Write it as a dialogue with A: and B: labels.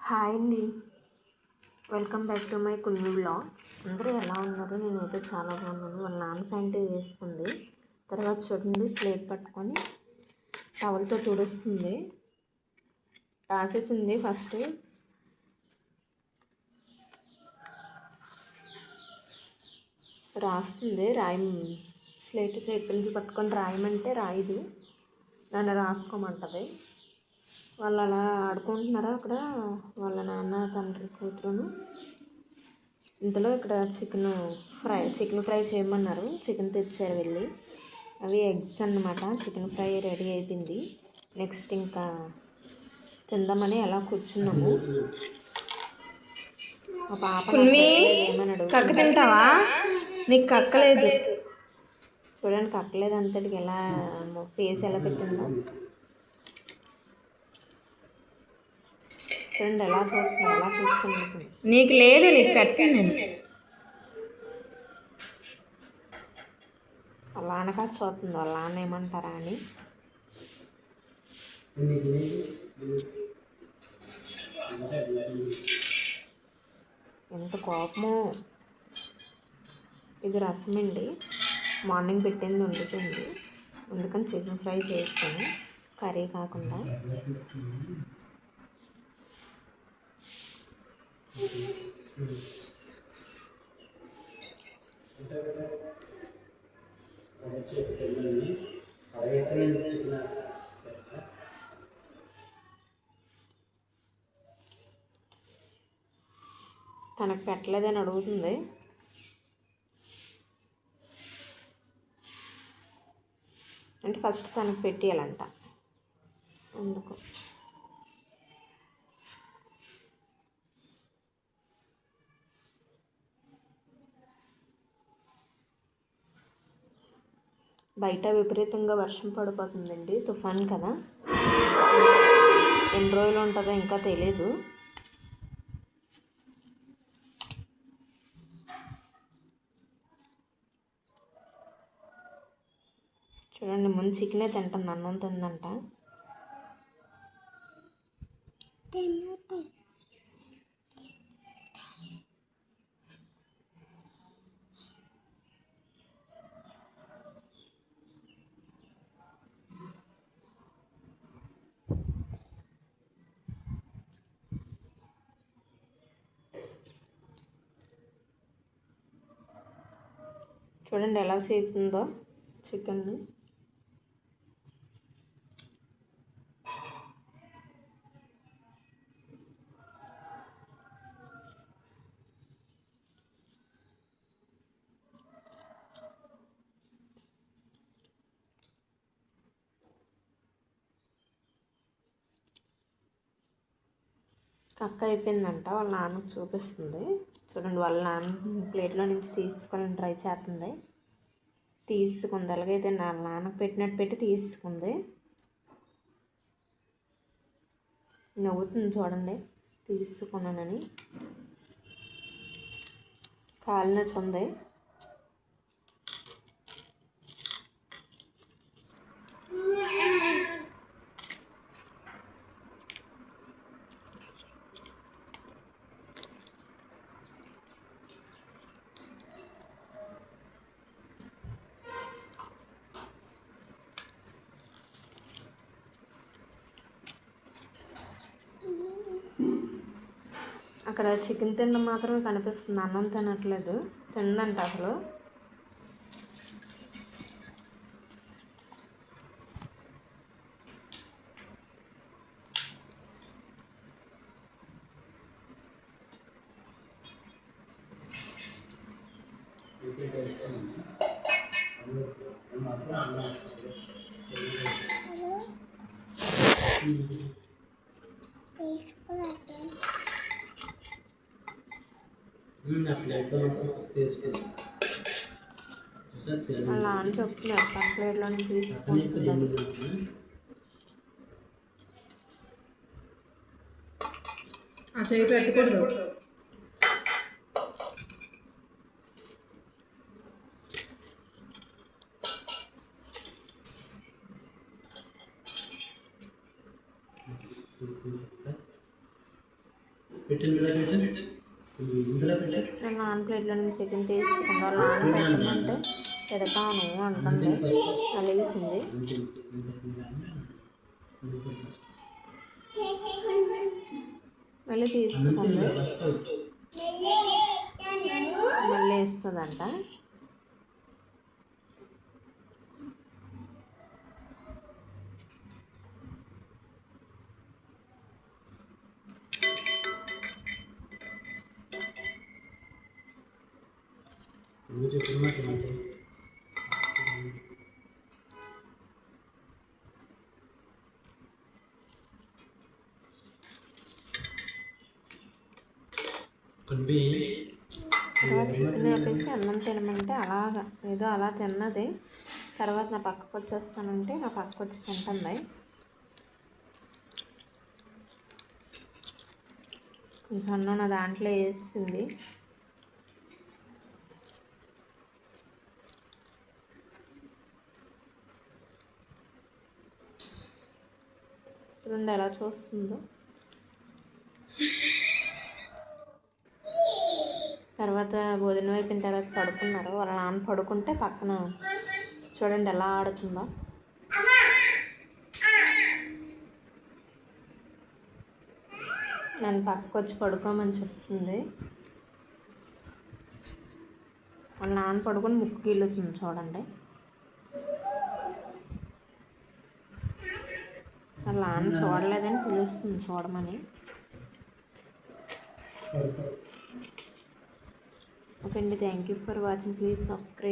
A: Hi అండి. Welcome back to my Kunni vlog. అందరూ ఎలా ఉన్నారు? నేనైతే చాలా బాగున్నాను. వాళ్ళ నాన్న ప్యాంట్ వేసుకుంది. తర్వాత చూడండి, స్లేట్ పట్టుకొని టవల్తో తుడుస్తుంది. రాసేసింది ఫస్ట్. రాస్తుంది. స్లేట్ పెన్సిల్ పట్టుకొని రాయమంటే రాయదు, నన్ను రాసుకోమంటుంది. వాళ్ళు అలా ఆడుకుంటున్నారా అక్కడ, వాళ్ళ నాన్న తండ్రి కూతురును. ఇంతలో ఇక్కడ చికెన్ ఫ్రై చేయమన్నారు. చికెన్ తెచ్చారు వెళ్ళి. అవి ఎగ్స్ అన్నమాట. చికెన్ ఫ్రై రెడీ అయిపోయింది. నెక్స్ట్ ఇంకా తిందామని అలా కూర్చున్నాము. మా పాప
B: కక్క తింటావా? నీకు కక్కలేదు.
A: చూడండి, కక్కలేదు అంతటికి ఎలా ఫేస్ ఎలా పెట్టిందో. చూడండి ఎలా చూసుకుంటుంది.
B: నీకు లేదు, నీకు పెట్టాను నేను.
A: వాళ్ళ నాన్నకాస చూస్తుంది, వాళ్ళ నాన్న ఏమంటారా అని. ఎంత కోపమో. ఇది రసం అండి, మార్నింగ్ పెట్టింది వండుతుంది. అందుకని చికెన్ ఫ్రై చేస్తాను, కర్రీ కాకుండా. తనకు పెట్టలేదని అడుగుతుంది. అంటే ఫస్ట్ తనకు పెట్టేయాలంట, అందుకు. బయట విపరీతంగా వర్షం పడిపోతుందండి, తుఫాన్ కదా. ఎన్ని రోజులు ఉంటుందో ఇంకా తెలీదు. చూడండి, ముందు చికెనే తింటుంది, అన్నం తిందంట. చూడండి ఎలా సేపుతుందో చికెన్ని. కక్క అయిపోయిందంట, వాళ్ళ నాన్నకు చూపిస్తుంది. చూడండి, వాళ్ళ నాన్న ప్లేట్లో నుంచి తీసుకోవాలని ట్రై చేస్తుంది. తీసుకుంది, అలాగైతే నాన్నకు పెట్టినట్టు పెట్టి తీసుకుంది. నవ్వుతుంది చూడండి, తీసుకున్నానని. కాలినట్టుంది. అక్కడ చికెన్ తినడం మాత్రమే కనిపిస్తుంది, అన్నం తినట్లేదు. తిందంట అసలు. అలా అని చెప్తున్నారు, పక్క ప్లేట్లో నుంచి తీసుకుంటుందని.
B: చేయి పెట్టకూడదు.
A: నేను నాన్ ప్లేట్లో నుంచి చికెన్ తీసుకుందా నాన్ పెట్టమంటే పెడతాను అంటుంది కలిసింది. మళ్ళీ తీసుకుంది, మళ్ళీ వేస్తుందంట. తర్వాత చికెన్ వేపేసి అన్నం తినమంటే అలాగా ఏదో అలా తిన్నది. తర్వాత నా పక్కకు వచ్చేస్తానంటే నా పక్కకు వచ్చి తింటుంది. కొంచెం అన్నం నా దాంట్లో వేసింది. చూడండి ఎలా చూస్తుందో. తర్వాత భోజనం అయిపోయిన తర్వాత పడుకున్నారు. వాళ్ళ నాన్న పడుకుంటే పక్కన చూడండి ఎలా ఆడుతుందో. నన్ను పక్కకు వచ్చి పడుకోమని చెప్తుంది. వాళ్ళ నాన్న పడుకొని ముక్కు గీలుతుంది చూడండి. వాళ్ళ నాన్న చూడలేదని పిలుస్తుంది చూడమని. ఓకే అండి, thank you for watching. Please subscribe.